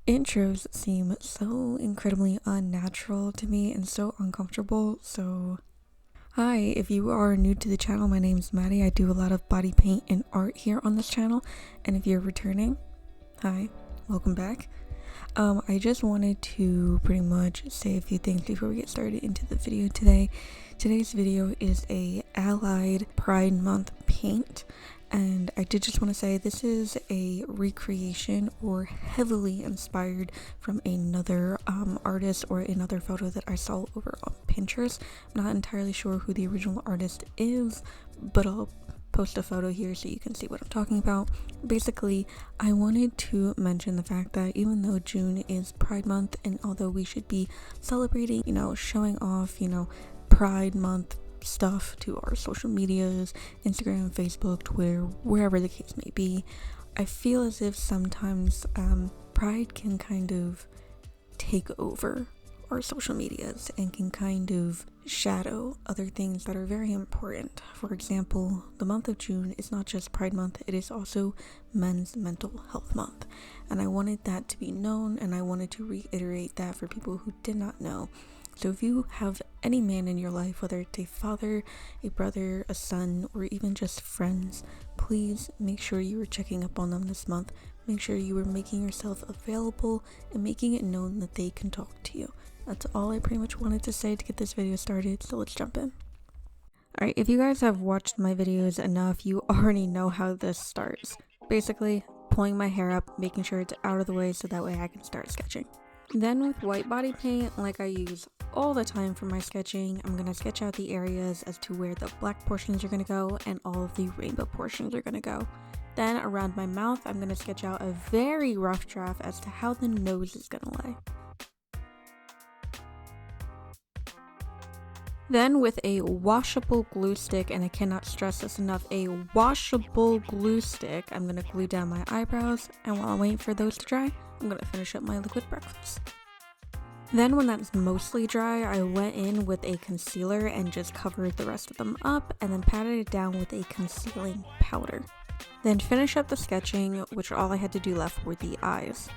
Intros seem so incredibly unnatural to me and so uncomfortable, so hi, if you are new to the channel, my name's Maddie. I do a lot of body paint and art here on this channel, and if you're returning, hi, welcome back. I just wanted to pretty much say a few things before we get started into the video today. Today's video is a Allied Pride Month paint, and I did just want to say this is a recreation or heavily inspired from another artist or another photo that I saw over on Pinterest. I'm not entirely sure who the original artist is, but I'll post a photo here so you can see what I'm talking about. Basically, I wanted to mention the fact that even though June is Pride Month, and although we should be celebrating, showing off, Pride Month stuff to our social medias, Instagram, Facebook, Twitter, wherever the case may be, I feel as if sometimes Pride can kind of take over our social medias and can kind of shadow other things that are very important. For example, the month of June is not just Pride Month, it is also Men's Mental Health Month. And I wanted that to be known, and I wanted to reiterate that for people who did not know. So if you have any man in your life, whether it's a father, a brother, a son, or even just friends, please make sure you are checking up on them this month. Make sure you are making yourself available and making it known that they can talk to you. That's all I pretty much wanted to say to get this video started, so let's jump in. Alright, if you guys have watched my videos enough, you already know how this starts. Basically, pulling my hair up, making sure it's out of the way so that way I can start sketching. Then with white body paint, like I use all the time for my sketching, I'm going to sketch out the areas as to where the black portions are going to go and all of the rainbow portions are going to go. Then around my mouth, I'm going to sketch out a very rough draft as to how the nose is going to lay. Then with a washable glue stick, and I cannot stress this enough, a washable glue stick, I'm going to glue down my eyebrows, and while I'm waiting for those to dry, I'm going to finish up my liquid breakfast. Then when that's mostly dry, I went in with a concealer and just covered the rest of them up, and then patted it down with a concealing powder. Then finish up the sketching, which all I had to do left were the eyes.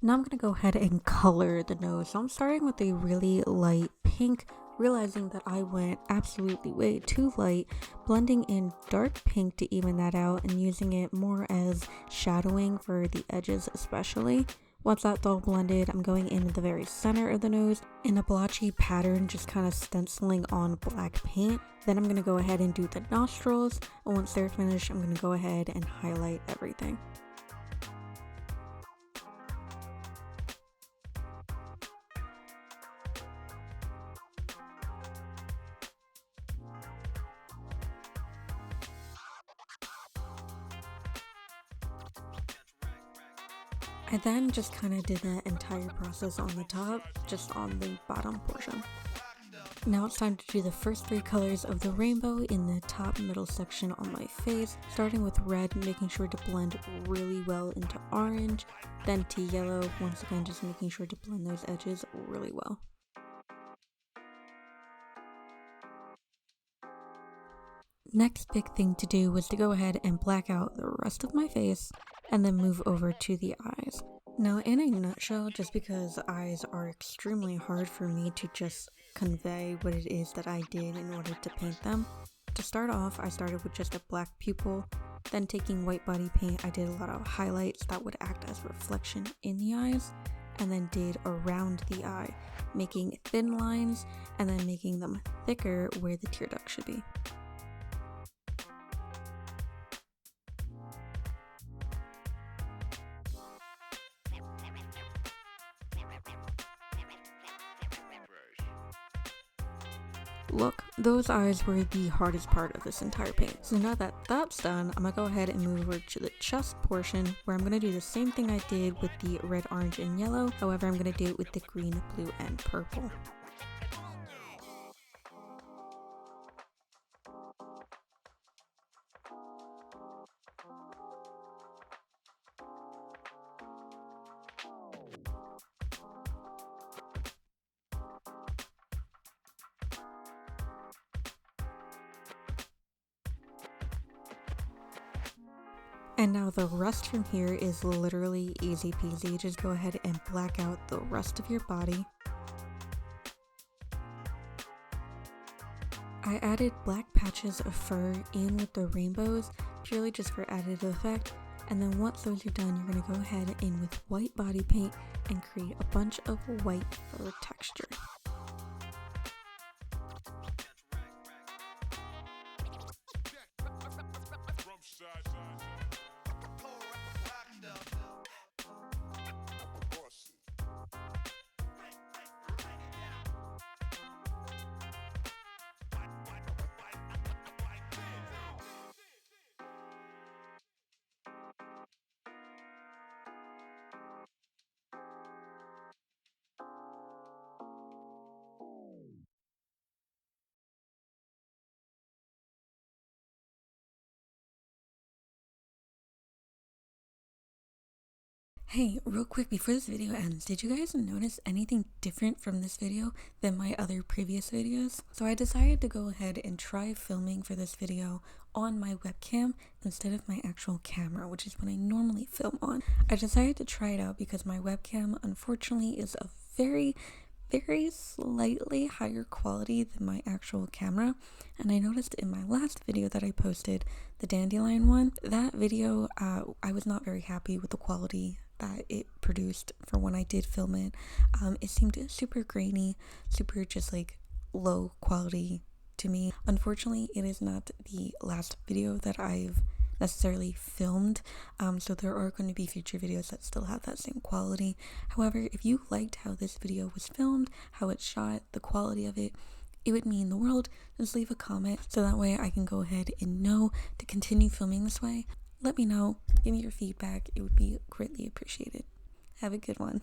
Now I'm going to go ahead and color the nose. So I'm starting with a really light pink, realizing that I went absolutely way too light, blending in dark pink to even that out and using it more as shadowing for the edges especially. Once that's all blended, I'm going in the very center of the nose in a blotchy pattern, just kind of stenciling on black paint. Then I'm going to go ahead and do the nostrils, and once they're finished, I'm going to go ahead and highlight everything. I then just kind of did that entire process on the top, just on the bottom portion. Now it's time to do the first three colors of the rainbow in the top middle section on my face, starting with red, making sure to blend really well into orange, then to yellow, once again just making sure to blend those edges really well. Next big thing to do was to go ahead and black out the rest of my face and then move over to the eyes. Now in a nutshell, just because eyes are extremely hard for me to just convey what it is that I did in order to paint them, to start off I started with just a black pupil, then taking white body paint I did a lot of highlights that would act as reflection in the eyes, and then did around the eye, making thin lines and then making them thicker where the tear duct should be. Look, those eyes were the hardest part of this entire paint. So now that that's done, I'm gonna go ahead and move over to the chest portion, where I'm gonna do the same thing I did with the red, orange, and yellow. However, I'm gonna do it with the green, blue, and purple. And now the rest from here is literally easy peasy. Just go ahead and black out the rest of your body. I added black patches of fur in with the rainbows, purely just for added effect. And then once those are done, you're gonna go ahead in with white body paint and create a bunch of white fur texture. Hey, real quick before this video ends, did you guys notice anything different from this video than my other previous videos? So I decided to go ahead and try filming for this video on my webcam instead of my actual camera, which is what I normally film on. I decided to try it out because my webcam unfortunately is a very slightly higher quality than my actual camera, and I noticed in my last video that I posted, the dandelion one, that video I was not very happy with the quality that it produced for when I did film it. It seemed super grainy, super just like low quality to me. Unfortunately, it is not the last video that I've necessarily filmed, so there are going to be future videos that still have that same quality. However, if you liked how this video was filmed, how it's shot, the quality of it, it would mean the world. Just leave a comment so that way I can go ahead and know to continue filming this way. Let me know, give me your feedback, it would be greatly appreciated. Have a good one.